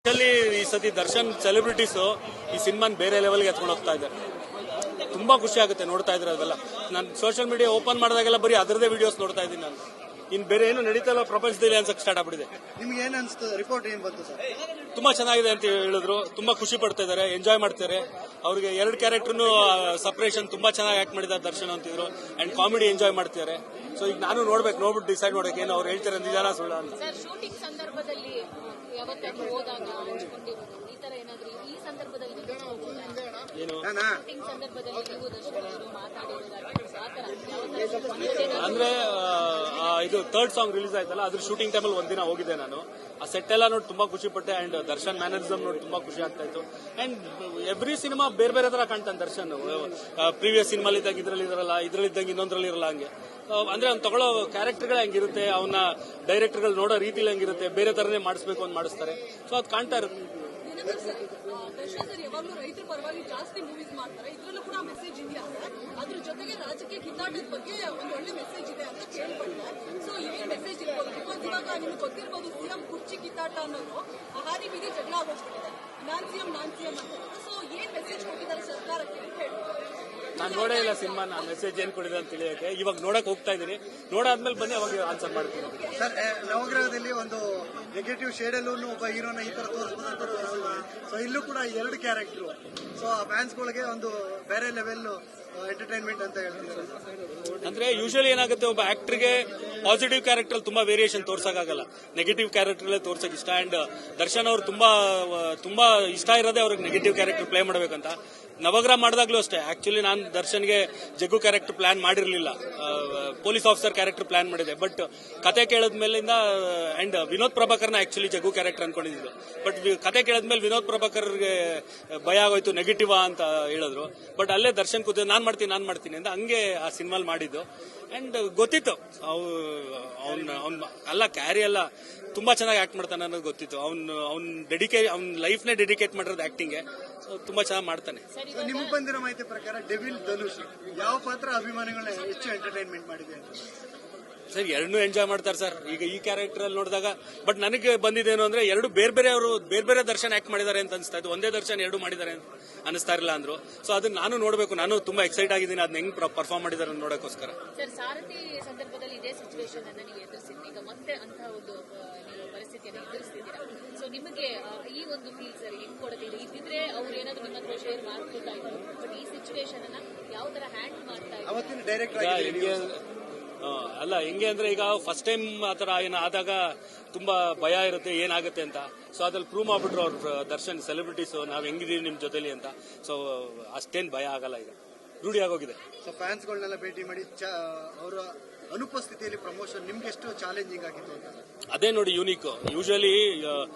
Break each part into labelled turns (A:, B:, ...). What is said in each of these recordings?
A: ಈ ಸತಿ ದರ್ಶನ್ ಸೆಲೆಬ್ರಿಟೀಸ್ ಈ ಸಿನಿಮಾನ ಬೇರೆ ಲೆವೆಲ್ಗೆ ಎತ್ಕೊಂಡು ಹೋಗ್ತಾ ಇದ್ದಾರೆ. ತುಂಬಾ ಖುಷಿ ಆಗುತ್ತೆ ನೋಡ್ತಾ ಇದ್ರೆ ಅದೆಲ್ಲ. ನಾನು ಸೋಷಿಯಲ್ ಮೀಡಿಯಾ ಓಪನ್ ಮಾಡಿದಾಗೆಲ್ಲ ಬರೀ ಅದರದೇ ವಿಡಿಯೋಸ್ ನೋಡ್ತಾ ಇದ್ದೀನಿ. ನಾನು ಇನ್ ಬೇರೆ ಏನು ನಡೀತಾ ಇಲ್ಲ ಪ್ರಪಂಚದಲ್ಲಿ ಅನ್ಸಕ್ ಸ್ಟಾರ್ಟ್ ಆಗ್ಬಿಟ್ಟಿದೆ.
B: ನಿಮ್ಗೆ ಏನ್ ಅನ್ಸ್ತು? ರಿಪೋರ್ಟ್ ಏನ್ ಬಂತು ಸರ್?
A: ತುಂಬಾ ಚೆನ್ನಾಗಿದೆ ಅಂತ ಹೇಳಿದ್ರು. ತುಂಬಾ ಖುಷಿ ಪಡ್ತಾ ಇದಾರೆ, ಎಂಜಾಯ್ ಮಾಡ್ತಾರೆ. ಅವ್ರಿಗೆ ಎರಡು ಕ್ಯಾರೆಕ್ಟರ್ನು ಸಪರೇಷನ್ ತುಂಬಾ ಚೆನ್ನಾಗಿ ಆಕ್ಟ್ ಮಾಡಿದ್ದಾರೆ ದರ್ಶನ್ ಅಂತಿದ್ರು. ಅಂಡ್ ಕಾಮಿಡಿ ಎಂಜಾಯ್ ಮಾಡ್ತಿದ್ದಾರೆ. ಸೊ ಈಗ ನಾನು ನೋಡ್ಬಿಟ್ಟು ಡಿಸೈಡ್ ಮಾಡೋಕೆ ಏನು ಅವ್ರು ಹೇಳ್ತಾರೆ ನಿಜಾನ ಸುಳ್ಳ ಅಂತ.
C: ಶೂಟಿಂಗ್ ಸಂದರ್ಭದಲ್ಲಿ ಯಾವತ್ತಾದ್ರೂ ಹೋದಾಗ ಹಂಚ್ಕೊಂಡಿರೋದು ಈ ತರ ಏನಾದ್ರು ಈ ಸಂದರ್ಭದಲ್ಲಿ
A: ಏನು
C: ಶೂಟಿಂಗ್ ಸಂದರ್ಭದಲ್ಲಿ ನೀವು ದರ್ಶನ ಮಾತಾಡಿರೋದಾಗಿ
A: ಅಂದ್ರೆ ಇದು ಥರ್ಡ್ ಸಾಂಗ್ ರಿಲೀಸ್ ಆಯ್ತಲ್ಲ, ಅದ್ರ ಶೂಟಿಂಗ್ ಟೈಮಲ್ಲಿ ಒಂದಿನ ಹೋಗಿದ್ದೆ ನಾನು. ಆ ಸೆಟ್ ಎಲ್ಲ ನೋಡಿ ತುಂಬಾ ಖುಷಿ ಪಟ್ಟೆ. ಅಂಡ್ ದರ್ಶನ್ ಮ್ಯಾನರಿಸಮ್ ನೋಡಿ ತುಂಬಾ ಖುಷಿ ಆಗ್ತಾ ಇತ್ತು. ಅಂಡ್ ಎವ್ರಿ ಸಿನಿಮಾ ಬೇರೆ ಬೇರೆ ತರ ಕಾಣ್ತಾನೆ ದರ್ಶನ್. ಪ್ರೀವಿಯಸ್ ಸಿನಿಮಾಲಿ ಇದ್ದಾಗ ಇದ್ರಲ್ಲಿ ಇರಲ್ಲ, ಇದ್ರಲ್ಲಿದ್ದಂಗೆ ಇನ್ನೊಂದ್ರಲ್ಲಿ ಇರಲ್ಲ. ಹಂಗೆ ಅಂದ್ರೆ ಅವ್ನು ತಗೊಳ್ಳೋ ಕ್ಯಾರೆಕ್ಟರ್ಗಳು ಹೆಂಗಿರುತ್ತೆ, ಅವನ ಡೈರೆಕ್ಟರ್ಗಳು ನೋಡೋ ರೀತಿಲಿ ಹೆಂಗಿರುತ್ತೆ, ಬೇರೆ ತರನೇ ಮಾಡಿಸ್ಬೇಕು ಅಂತ ಮಾಡಿಸ್ತಾರೆ. ಸೊ ಅದು ಕಾಣ್ತಾ ಇರುತ್ತೆ.
D: ದರ್ಶನ್ ಸರ್ ಯಾವಾಗಲೂ ರೈತರ ಪರವಾಗಿ ಜಾಸ್ತಿ ಮೂವೀಸ್ ಮಾಡ್ತಾರೆ. ಇದ್ರಲ್ಲೂ ಕೂಡ ಮೆಸೇಜ್ ಇದೆಯಾ? ಅದ್ರ ಜೊತೆಗೆ ರಾಜಕೀಯ ಕಿತ್ತಾಟದ ಬಗ್ಗೆ ಒಂದು ಒಳ್ಳೆ ಮೆಸೇಜ್ ಇದೆ ಅಂತ ಕೇಳ್ಪಟ್ಟೆ. ಸೊ ಏನ್ ಮೆಸೇಜ್ ಇರ್ಬೋದು? ಬಿಕಾಸ್ ಇವಾಗ ನಿಮ್ಗೆ ಗೊತ್ತಿರ್ಬೋದು, ಸಿಎಂ ಕುರ್ಚಿ ಕಿತ್ತಾಟ ಅನ್ನೋದು ಹಾದಿ ಬೀದಿ ಜಗಳ ಆಗೋಗ್ಬಿಟ್ಟಿದೆ. ನಾನ್ ಸಿಎಂ ಅಂತ. ಸೊ ಏನ್ ಮೆಸೇಜ್ ಕೊಟ್ಟಿದ್ದಾರೆ ಸರ್ಕಾರಕ್ಕೆ ಅಂತ ಹೇಳ್ಬೋದು.
A: ನಾನು ನೋಡೇ ಇಲ್ಲ ಸಿನಿಮಾ, ನಾನು ಮೆಸೇಜ್ ಏನ್ ಕೊಡಿದೆ ಅಂತ ತಿಳಿಯಕ್ಕೆ. ಇವಾಗ ನೋಡಕ್ ಹೋಗ್ತಾ ಇದೀನಿ. ನೋಡಾದ್ಮೇಲೆ ಬನ್ನಿ ಅವಾಗ ಆನ್ಸರ್ ಮಾಡ್ತೀನಿ.
B: ಸರ್, ನವಗ್ರಹದಲ್ಲಿ ಒಂದು ನೆಗೆಟಿವ್ ಶೇಡ್ ಅಲ್ಲೂ ಒಬ್ಬ ಹೀರೋನ ಈ ತರ ತೋರಿಸ್ಬೋದು. ಸೊ ಇಲ್ಲೂ ಕೂಡ ಎರಡು ಕ್ಯಾರೆಕ್ಟರ್. ಸೊ ಆ ಫ್ಯಾನ್ಸ್ಗಳಿಗೆ ಒಂದು ಬೇರೆ ಲೆವೆಲ್ ಎಂಟರ್ಟೈನ್ಮೆಂಟ್ ಅಂತ ಹೇಳ್ತಿದ್ದಾರೆ.
A: ಅಂದ್ರೆ ಯೂಶಲಿ ಏನಾಗುತ್ತೆ, ಒಬ್ಬ ಆಕ್ಟರ್ಗೆ ಪಾಸಿಟಿವ್ ಕ್ಯಾರೆಕ್ಟರ್ ತುಂಬಾ ವೇರಿಯೇಷನ್ ತೋರ್ಸಕ್ಕಾಗಲ್ಲ, ನೆಗೆಟಿವ್ ಕ್ಯಾರೆಕ್ಟರ್ ತೋರ್ಸಕ್ ಇಷ್ಟ. ಅಂಡ್ ದರ್ಶನ್ ಅವ್ರು ತುಂಬಾ ಇಷ್ಟ ಇರೋದೇ ಅವ್ರಿಗೆ ನೆಗೆಟಿವ್ ಕ್ಯಾರೆಕ್ಟರ್ ಪ್ಲೇ ಮಾಡ್ಬೇಕಂತ. ನವಗ್ರಹ ಮಾಡಿದಾಗ್ಲೂ ಅಷ್ಟೇ. ಆಕ್ಚುಲಿ ನಾನು ದರ್ಶನ್ಗೆ ಜಗ್ಗು ಕ್ಯಾರೆಕ್ಟರ್ ಪ್ಲಾನ್ ಮಾಡಿರ್ಲಿಲ್ಲ, ಪೊಲೀಸ್ ಆಫೀಸರ್ ಕ್ಯಾರೆಕ್ಟರ್ ಪ್ಲಾನ್ ಮಾಡಿದೆ. ಬಟ್ ಕತೆ ಕೇಳದ್ಮೇಲಿಂದ ಅಂಡ್ ವಿನೋದ್ ಪ್ರಭಾಕರ್ನ ಆಕ್ಚುಲಿ ಜಗ್ಗು ಕ್ಯಾರೆಕ್ಟರ್ ಅನ್ಕೊಂಡಿದ್ದು. ಬಟ್ ಕತೆ ಕೇಳದ್ಮೇಲೆ ವಿನೋದ್ ಪ್ರಭಾಕರ್ಗೆ ಭಯ ಆಗೋಯ್ತು, ನೆಗೆಟಿವ್ ಅಂತ ಹೇಳಿದ್ರು. ಬಟ್ ಅಲ್ಲೇ ದರ್ಶನ್ ಕೂತ ನಾನ್ ಮಾಡ್ತೀನಿ ಅಂತ ಹಂಗೆ ಆ ಸಿನಿಮಾಲ್ ಮಾಡಿದ್ದು. ಅಂಡ್ ಗೊತ್ತಿತ್ತು ಅವ್ನ ಅಲ್ಲ ಕ್ಯಾರಿ ಎಲ್ಲ ತುಂಬಾ ಚೆನ್ನಾಗಿ ಆಕ್ಟ್ ಮಾಡ್ತಾನೆ ಅನ್ನೋದು ಗೊತ್ತಿತ್ತು. ಅವ್ನ ಲೈಫ್ನೇ ಡೆಡಿಕೇಟ್ ಮಾಡಿರೋದು ಆಕ್ಟಿಂಗ್ಗೆ. ತುಂಬಾ ಚೆನ್ನಾಗಿ ಮಾಡ್ತಾನೆ.
B: ನಿಮ್ಗೆ ಬಂದಿರೋ ಮಾಹಿತಿ ಪ್ರಕಾರ ಡೆವಿಲ್ ಧನುಷ್ ಯಾವ ಪಾತ್ರ ಅಭಿಮಾನಿಗಳನ್ನ ಹೆಚ್ಚು ಎಂಟರ್ಟೈನ್ಮೆಂಟ್ ಮಾಡಿದೆ ಅಂತ?
A: ಸರ್, ಎರಡನ್ನೂ ಎಂಜಾಯ್ ಮಾಡ್ತಾರೆ ಸರ್. ಈಗ ಈ ಕ್ಯಾರೆಕ್ಟರ್ ಅಲ್ಲಿ ನೋಡಿದಾಗ ಬಟ್ ನನಗೆ ಬಂದಿದ್ದೇನು ಅಂದ್ರೆ ಎರಡು ಬೇರೆ ಬೇರೆ ದರ್ಶನ್ ಆಕ್ಟ್ ಮಾಡಿದ್ದಾರೆ ಅಂತ ಅನಿಸ್ತಾ ಇತ್ತು. ಒಂದೇ ದರ್ಶನ್ ಎರಡು ಮಾಡಿದ್ದಾರೆ ಅಂತ ಅನಿಸ್ತಾ ಇರಲಿಲ್ಲ ಅಂದ್ರು. ಸೊ ಅದನ್ನ ನಾನು ನೋಡ್ಬೇಕು. ನಾನು ತುಂಬಾ ಎಕ್ಸೈಟ್ ಆಗಿದ್ದೀನಿ ಅದನ್ನ ಹೆಂಗ್ ಪರ್ಫಾರ್ಮ್ ಮಾಡಿದ್ದಾರೆ ನೋಡೋಕ್ಕೋಸ್ಕರ.
C: ಸರ್, ಸಾರಥಿ ಸಂದರ್ಭದಲ್ಲಿ ಇದೇ ಸಿಚುವೇಶನ್ ಅನ್ನ ನೀವು ಎದುರಿಸಿದ್ರಿ. ಈಗ ಮತ್ತೆ ಅಂತ ಒಂದು ಪರಿಸ್ಥಿತಿಯನ್ನು ಎದುರಿಸ್ತಿದ್ದೀರಾ. ಸೊ ನಿಮಗೆ ಈ ಒಂದು ಫೀಲ್ ಸರ್ ಹೆಂಗ್ ಕೊಡುತ್ತೆ? ಇದ್ದಿದ್ರೆ ಅವ್ರು ಏನಾದ್ರು ನಿಮ್ಮ ಹತ್ರ ಶೇರ್ ಮಾಡ್ಕೊತಾ ಇದ್ರು. ಬಟ್ ಈ ಸಿಚುವೇಶನ್ ಅನ್ನ ಯಾವ ತರ ಹ್ಯಾಂಡಲ್ ಮಾಡ್ತಾ ಇದ್ದಾರೆ?
B: ಅವತ್ತಿನ ಡೈರೆಕ್ಟರ್
A: ಅಲ್ಲ ಹೆಂಗೆ ಅಂದ್ರೆ, ಈಗ ಫಸ್ಟ್ ಟೈಮ್ ಆತರ ಆದಾಗ ತುಂಬಾ ಭಯ ಇರುತ್ತೆ ಏನಾಗುತ್ತೆ ಅಂತ. ಸೊ ಅದ್ರಲ್ಲಿ ಪ್ರೂವ್ ಮಾಡ್ಬಿಟ್ರು ಅವ್ರು ದರ್ಶನ್ ಸೆಲೆಬ್ರಿಟೀಸ್ ನಾವ್ ಹೆಂಗಿದೀವಿ ನಿಮ್ ಜೊತೆಲಿ ಅಂತ. ಸೊ ಅಷ್ಟೇನ್ ಭಯ ಆಗಲ್ಲ, ಈಗ ರೂಢಿ ಆಗೋಗಿದೆ.
B: ಸೊ ಫ್ಯಾನ್ಸ್ಗಳನ್ನೆಲ್ಲ ಭೇಟಿ ಮಾಡಿ ಅವರ ಅನುಪಸ್ಥಿತಿಯಲ್ಲಿ ಪ್ರಮೋಷನ್ ನಿಮ್ಗೆ ಎಷ್ಟು ಚಾಲೆಂಜಿಂಗ್ ಆಗಿತ್ತು ಅಂತ?
A: ಅದೇ ನೋಡಿ ಯೂನಿಕ್. ಯೂಶಲಿ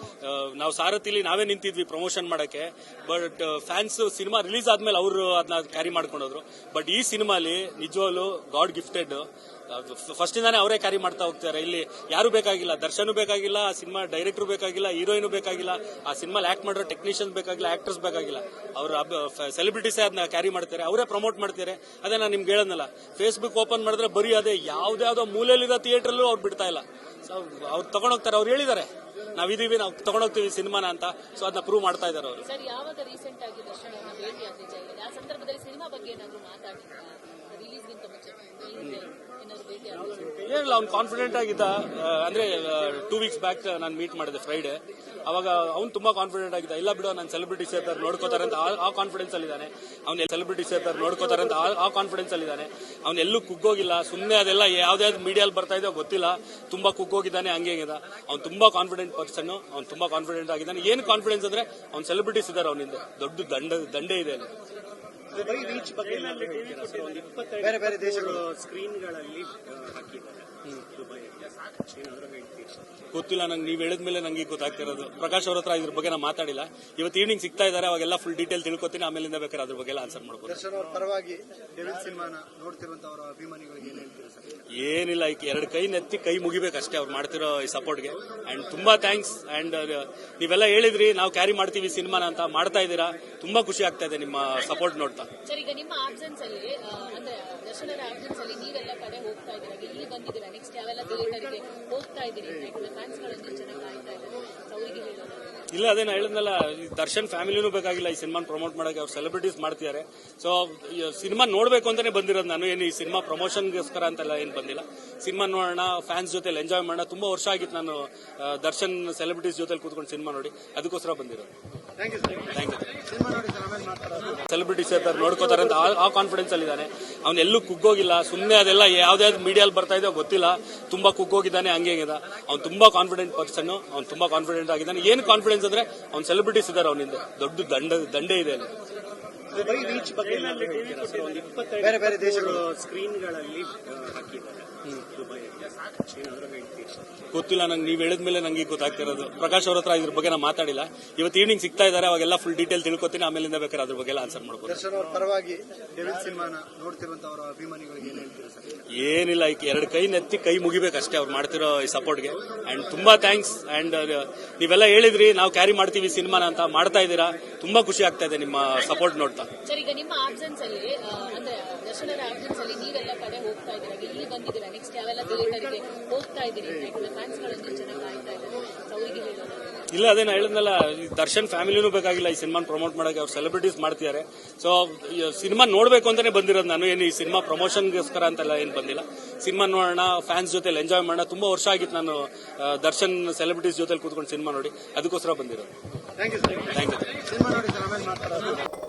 A: ನಾವು ಸಾರಥಿಲಿ ನಾವೇ ನಿಂತಿದ್ವಿ ಪ್ರಮೋಷನ್ ಮಾಡಕ್ಕೆ. ಬಟ್ ಫ್ಯಾನ್ಸ್ ಸಿನಿಮಾ ರಿಲೀಸ್ ಆದ್ಮೇಲೆ ಅವರು ಅದನ್ನ ಕ್ಯಾರಿ ಮಾಡ್ಕೊಂಡೋದ್ರು. ಬಟ್ ಈ ಸಿನಿಮಾಲಿ ನಿಜವಾಗ್ಲೂ ಗಾಡ್ ಗಿಫ್ಟೆಡ್. ಫಸ್ಟ್ ಇಂದಾನೆ ಅವರೇ ಕ್ಯಾರಿ ಮಾಡ್ತಾ ಹೋಗ್ತಾರೆ. ಇಲ್ಲಿ ಯಾರು ಬೇಕಾಗಿಲ್ಲ, ದರ್ಶನ್ ಬೇಕಾಗಿಲ್ಲ, ಆ ಸಿನಿಮಾ ಡೈರೆಕ್ಟರ್ ಬೇಕಾಗಿಲ್ಲ, ಹೀರೋಯಿನ್ ಬೇಕಾಗಿಲ್ಲ, ಆ ಸಿನಿಮಾ ಆಕ್ಟ್ ಮಾಡೋ ಟೆಕ್ನಿಷಿಯನ್ಸ್ ಬೇಕಾಗಿಲ್ಲ, ಆಕ್ಟರ್ಸ್ ಬೇಕಾಗಿಲ್ಲ. ಅವ್ರ ಸೆಲೆಬ್ರಿಟೀಸೇ ಅದನ್ನ ಕ್ಯಾರಿ ಮಾಡ್ತಾರೆ, ಅವರೇ ಪ್ರಮೋಟ್ ಮಾಡ್ತಾರೆ. ಅದೇ ನಾನು ನಿಮ್ಗೆ ಹೇಳದ್ನಲ್ಲ, ಫೇಸ್ಬುಕ್ ಓಪನ್ ಮಾಡಿದ್ರೆ ಬರೀ ಅದೇ ಯಾವ್ದಾವ್ದೋ ಮೂಲೆಯಲ್ಲಿರೋ ಥಿಯೇಟರ್ಲ್ಲೂ ಅವ್ರು ಬಿಡ್ತಾ ಇಲ್ಲ. ಸೊ ಅವ್ರು ತಗೊಂಡೋಗ್ತಾರೆ. ಅವ್ರು ಹೇಳಿದ್ದಾರೆ ನಾವಿದೀವಿ, ನಾವು ತಗೊಂಡೋಗ್ತೀವಿ ಸಿನಿಮಾನ ಅಂತ. ಸೊ ಅದನ್ನ ಪ್ರೂವ್ ಮಾಡ್ತಾ ಇದ್ದಾರೆ ಅವರು.
C: ಸರ್, ಯಾವಾಗ ರೀಸೆಂಟ್ ಆಗಿ ದರ್ಶನ್ ಅವರನ್ನ ಭೇಟಿ ಆಗಿದ್ದೆ? ಆ ಸಂದರ್ಭದಲ್ಲಿ ಸಿನಿಮಾ ಬಗ್ಗೆ ಏನಾದ್ರು ಮಾತಾಡಿದ್ರಾ? ರಿಲೀಸ್ಗಿಂತ ಮುಂಚೆ
A: ಏನಿಲ್ಲ, ಅವ್ನು ಕಾನ್ಫಿಡೆಂಟ್ ಆಗಿದ್ದ. ಅಂದ್ರೆ 2 weeks ಬ್ಯಾಕ್ ನಾನು ಮೀಟ್ ಮಾಡಿದೆ ಫ್ರೈಡೆ. ಅವಾಗ ಅವ್ನು ತುಂಬಾ ಕಾನ್ಫಿಡೆಂಟ್ ಆಗಿದ್ದ. ಇಲ್ಲ ಬಿಡು, ನಾನು ಸೆಲೆಬ್ರಿಟೀಸ್ ಇರ್ತಾರೆ ನೋಡ್ಕೋತಾರೆ ಅಂತ ಆ ಕಾನ್ಫಿಡೆನ್ಸ್ ಅಲ್ಲಿದ್ದಾನೆ. ಅವ್ನು ಸೆಲೆಬ್ರಿಟೀಸ್ ಇರ್ತಾರೆ ನೋಡ್ಕೋತಾರೆ ಅಂತ ಆ ಕಾನ್ಫಿಡೆನ್ಸ್ ಅಲ್ಲಿದ್ದಾನೆ. ಅವ್ನು ಎಲ್ಲೂ ಕುಗ್ಗೋಗಿಲ್ಲ. ಸುಮ್ಮನೆ ಅದೆಲ್ಲ ಯಾವ್ದಾವ್ದು ಮೀಡಿಯಲ್ಲಿ ಬರ್ತಾ ಇದೆಯೋ ಗೊತ್ತಿಲ್ಲ, ತುಂಬಾ ಕುಗ್ಗೋಗಿದ್ದಾನೆ, ಹಂಗೆ ಹೆಂಗಿದೆ. ಅವ್ನು ತುಂಬಾ ಕಾನ್ಫಿಡೆಂಟ್ ಪರ್ಸನ್. ಅವ್ನು ತುಂಬಾ ಕಾನ್ಫಿಡೆಂಟ್ ಆಗಿದ್ದಾನೆ. ಏನು ಕಾನ್ಫಿಡೆನ್ಸ್ ಅಂದ್ರೆ ಅವ್ನು ಸೆಲೆಬ್ರಿಟೀಸ್ ಇದ್ದಾರೆ, ಅವನಿಂದ ದೊಡ್ಡ ದಂಡೆ ಇದೆ ಅಲ್ಲಿ.
B: ರೀಚ್ ಬಗ್ಗೆ ಬೇರೆ ಬೇರೆ ದೇಶಗಳು
E: ಸ್ಕ್ರೀನ್ಗಳಲ್ಲಿ ಹಾಕಿದ್ದಾರೆ.
A: ಗೊತ್ತಿಲ್ಲ ನಂಗೆ, ನೀವು ಹೇಳಿದ್ಮೇಲೆ ನಂಗೆ ಗೊತ್ತಾಗ್ತಿರೋದು. ಪ್ರಕಾಶ್ ಅವ್ರ ಹತ್ರ ಇದ್ರ ಬಗ್ಗೆ ನಾನು ಮಾತಾಡಿಲ್ಲ. ಇವತ್ತು ಈವ್ನಿಂಗ್ ಸಿಗ್ತಾ ಇದ್ದಾರೆ, ಅವಾಗೆಲ್ಲ ಫುಲ್ ಡೀಟೇಲ್ ತಿಳ್ಕೊತೀನಿ. ಆಮೇಲಿಂದ ಬೇಕಾದ್ರೆ ಅದ್ರ ಬಗ್ಗೆ ಆನ್ಸರ್ ಮಾಡ್ಬೋದು.
B: ದರ್ಶನ್ ಅವ್ರ ಪರವಾಗಿ ಡೆವಿಲ್ ಸಿನಿಮಾನ ನೋಡ್ತಿರುವಂತವರ ಅಭಿಮಾನಿಗಳಿಗೆ ಏನ್ ಹೇಳ್ತೀರಾ ಸರ್?
A: ಏನಿಲ್ಲ, ಈಗ ಎರಡು ಕೈ ನೆತ್ತಿ ಕೈ ಮುಗಿಬೇಕಷ್ಟೇ ಅವ್ರು ಮಾಡ್ತಿರೋ ಈ ಸಪೋರ್ಟ್ಗೆ. ಅಂಡ್ ತುಂಬಾ ಥ್ಯಾಂಕ್ಸ್. ಅಂಡ್ ನೀವೆಲ್ಲ ಹೇಳಿದ್ರಿ ನಾವು ಕ್ಯಾರಿ ಮಾಡ್ತೀವಿ ಸಿನಿಮಾನ ಅಂತ, ಮಾಡ್ತಾ ಇದ್ದೀರಾ. ತುಂಬಾ ಖುಷಿ ಆಗ್ತಾ ಇದೆ ನಿಮ್ಮ ಸಪೋರ್ಟ್ ನೋಡ್ತಾ.
C: ಸರ್, ಈಗ ನಿಮ್ಮ ಆಬ್ಸೆನ್ಸ್ ಅಲ್ಲಿ ಅಂದ್ರೆ ದರ್ಶನ್ ಅವರ ಆಬ್ಸೆನ್ಸ್ ಅಲ್ಲಿ ನೀವೆಲ್ಲ ಕಡೆ ಹೋಗ್ತಾ ಇದ್ದೀರಾ, ಇಲ್ಲಿ ಬಂದಿದ್ದೀರಾ, ನೆಕ್ಸ್ಟ್ ಯಾವೆಲ್ಲ ಥಿಯೇಟರ್ಗೆ ಹೋಗ್ತಾ ಇದ್ದೀರಿ ಅಂತ ಫ್ಯಾನ್ಸ್ಗಳನ್ನು ಚೆನ್ನಾಗಿ ಕಾಯ್ತಾ ಇದ್ದಾರೆ. ಅವರಿಗೆ ಹೇಳೋದು
A: ಇಲ್ಲ ಅದೇನು ಹೇಳಿದ್ನಲ್ಲ, ದರ್ಶನ್ ಫ್ಯಾಮಿಲಿನೂ ಬೇಕಾಗಿಲ್ಲ ಈ ಸಿನಿಮಾ ಪ್ರಮೋಟ್ ಮಾಡಕ್ಕೆ, ಅವ್ರು ಸೆಲೆಬ್ರಿಟೀಸ್ ಮಾಡ್ತಿದ್ದಾರೆ. ಸೊ ಸಿನಿಮಾ ನೋಡ್ಬೇಕು ಅಂತಾನೆ ಬಂದಿರೋದು ನಾನು, ಏನು ಈ ಸಿನಿಮಾ ಪ್ರಮೋಷನ್ಗೋಸ್ಕರ ಅಂತೆಲ್ಲ ಏನು ಬಂದಿಲ್ಲ. ಸಿನಿಮಾ ನೋಡೋಣ, ಫ್ಯಾನ್ಸ್ ಜೊತೆ ಎಂಜಾಯ್ ಮಾಡೋಣ. ತುಂಬಾ ವರ್ಷ ಆಗಿತ್ತು ನಾನು ದರ್ಶನ್ ಸೆಲೆಬ್ರಿಟೀಸ್ ಜೊತೆ ಕೂತ್ಕೊಂಡು ಸಿನಿಮಾ ನೋಡಿ, ಅದಕ್ಕೋಸ್ಕರ ಬಂದಿರೋದು.
B: Thank you sir.
A: Thank you.
B: ಸಿನಿಮಾ ನೋಡಿ ಸರ್, ಆಮೇಲೆ ಮಾತಾಡೋದು.
A: ಸೆಲೆಬ್ರಿಟೀಸ್ ಇರ್ತಾರೆ, ನೋಡ್ಕೋತಾರೆ ಅಂತ ಆ ಕಾನ್ಫಿಡೆನ್ಸ್ ಅಲ್ಲಿ ಇದ್ದಾನೆ. ಅವ್ನು ಎಲ್ಲೂ ಕುಗ್ಗೋಗಿಲ್ಲ, ಸುಮ್ಮನೆ ಅದೆಲ್ಲ ಯಾವ್ದಾವ್ದು ಮೀಡಿಯಲ್ಲಿ ಬರ್ತಾ ಇದೆಯೋ ಗೊತ್ತಿಲ್ಲ, ತುಂಬಾ ಕುಗ್ಗೋಗಿದ್ದಾನೆ, ಹಂಗೆ ಅವ್ನು ತುಂಬಾ ಕಾನ್ಫಿಡೆಂಟ್ ಪರ್ಸನ್, ಅವ್ನು ತುಂಬಾ ಕಾನ್ಫಿಡೆಂಟ್ ಆಗಿದ್ದಾನೆ. ಏನು ಕಾನ್ಫಿಡೆನ್ಸ್ ಅಂದ್ರೆ ಅವ್ನು ಸೆಲೆಬ್ರಿಟೀಸ್ ಇದ್ದಾರೆ, ಅವನಿಂದ ದೊಡ್ಡ ದಂಡೆ ಇದೆ ಅಲ್ಲಿ.
E: ದುಬೈ ಬೀಚ್ ಬಗ್ಗೆ ಏನಾದ್ರು ಹೇಳ್ತೀರಾ ಸರ್? ಒಂದು 25
B: ಬೇರೆ ಬೇರೆ ದೇಶಗಳು
E: ಸ್ಕ್ರೀನ್ಗಳಲ್ಲಿ ಹಾಕಿದ್ದಾರೆ ದುಬೈ, ಏನಾದ್ರು ಹೇಳ್ತೀರಾ?
A: ಗೊತ್ತಿಲ್ಲ ನಂಗೆ, ನೀವು ಹೇಳಿದ್ಮೇಲೆ ನಂಗೆ ಗೊತ್ತಾಗ್ತಿರೋದು. ಪ್ರಕಾಶ್ ಅವ್ರ ಹತ್ರ ಇದ್ರ ಬಗ್ಗೆ ನಾನು ಮಾತಾಡಿಲ್ಲ. ಇವತ್ತು ಈವ್ನಿಂಗ್ ಸಿಗ್ತಾ ಇದ್ದಾರೆ, ಅವಾಗೆಲ್ಲ ಫುಲ್ ಡೀಟೇಲ್ ತಿಳ್ಕೊತೀನಿ, ಆಮೇಲಿಂದ ಬೇಕಾದ್ರೆ ಅದ್ರ ಬಗ್ಗೆ ಎಲ್ಲ ಆನ್ಸರ್ ಮಾಡ್ಬೋದು.
B: ದರ್ಶನ್ ಅವ್ರ ಪರವಾಗಿ ಡೆವಿಲ್ ಸಿನಿಮಾನ ನೋಡ್ತಿರುವಂತವರ ಅಭಿಮಾನಿಗಳಿಗೆ ಏನ್ ಹೇಳ್ತೀರಾ ಸರ್?
A: ಏನಿಲ್ಲ, ಈಗ 2 ಕೈ ನೆತ್ತಿ ಕೈ ಮುಗಿಬೇಕಷ್ಟೇ ಅವ್ರು ಮಾಡ್ತಿರೋ ಈ ಸಪೋರ್ಟ್ಗೆ. ಅಂಡ್ ತುಂಬಾ ಥ್ಯಾಂಕ್ಸ್. ಅಂಡ್ ನೀವೆಲ್ಲ ಹೇಳಿದ್ರಿ ನಾವು ಕ್ಯಾರಿ ಮಾಡ್ತೀವಿ ಸಿನಿಮಾನ ಅಂತ, ಮಾಡ್ತಾ ಇದ್ದೀರಾ. ತುಂಬಾ ಖುಷಿ ಆಗ್ತಾ ಇದೆ ನಿಮ್ಮ ಸಪೋರ್ಟ್ ನೋಡ್ತಾ.
C: ಸರ್, ಈಗ ನಿಮ್ಮ ಆಬ್ಸೆನ್ಸ್ ಅಲ್ಲಿ ಅಂದ್ರೆ ದರ್ಶನ್ ಅವರ ಆಬ್ಸೆನ್ಸ್ ಅಲ್ಲಿ ನೀವೆಲ್ಲ ಕಡೆ ಹೋಗ್ತಾ ಇದ್ದೀರಾ, ಇಲ್ಲಿ ಬಂದಿದ್ದೀರಾ, ನೆಕ್ಸ್ಟ್ ಯಾವೆಲ್ಲ ಥಿಯೇಟರ್ಗೆ ಹೋಗ್ತಾ ಇದ್ದೀರಿ ಅಂತ ಫ್ಯಾನ್ಸ್ ಗಳನ್ನು ಚೆನ್ನಾಗಿ ಕಾಯ್ತಾ ಇದ್ದಾರೆ, ಅವರಿಗೆ ಹೇಳೋದು?
A: ಇಲ್ಲ ಅದೇನು ಹೇಳಿದ್ನಲ್ಲ, ದರ್ಶನ್ ಫ್ಯಾಮಿಲಿನೂ ಬೇಕಾಗಿಲ್ಲ ಈ ಸಿನಿಮಾ ಪ್ರಮೋಟ್ ಮಾಡಕ್ಕೆ, ಅವ್ರು ಸೆಲೆಬ್ರಿಟೀಸ್ ಮಾಡ್ತಿದ್ದಾರೆ. ಸೊ ಸಿನಿಮಾ ನೋಡ್ಬೇಕು ಅಂತಾನೆ ಬಂದಿರೋದು ನಾನು, ಏನು ಈ ಸಿನಿಮಾ ಪ್ರಮೋಷನ್ಗೋಸ್ಕರ ಅಂತೆಲ್ಲ ಏನು ಬಂದಿಲ್ಲ. ಸಿನಿಮಾ ನೋಡೋಣ, ಫ್ಯಾನ್ಸ್ ಜೊತೆ ಎಂಜಾಯ್ ಮಾಡೋಣ. ತುಂಬಾ ವರ್ಷ ಆಗಿತ್ತು ನಾನು ದರ್ಶನ್ ಸೆಲೆಬ್ರಿಟೀಸ್ ಜೊತೆ ಕೂತ್ಕೊಂಡು ಸಿನಿಮಾ ನೋಡಿ, ಅದಕ್ಕೋಸ್ಕರ ಬಂದಿರೋದು.
B: Thank you sir.
A: Thank you.
B: ಸಿನಿಮಾ ನೋಡಿ ಸರ್, ಆಮೇಲೆ ಮಾತಾಡೋದು.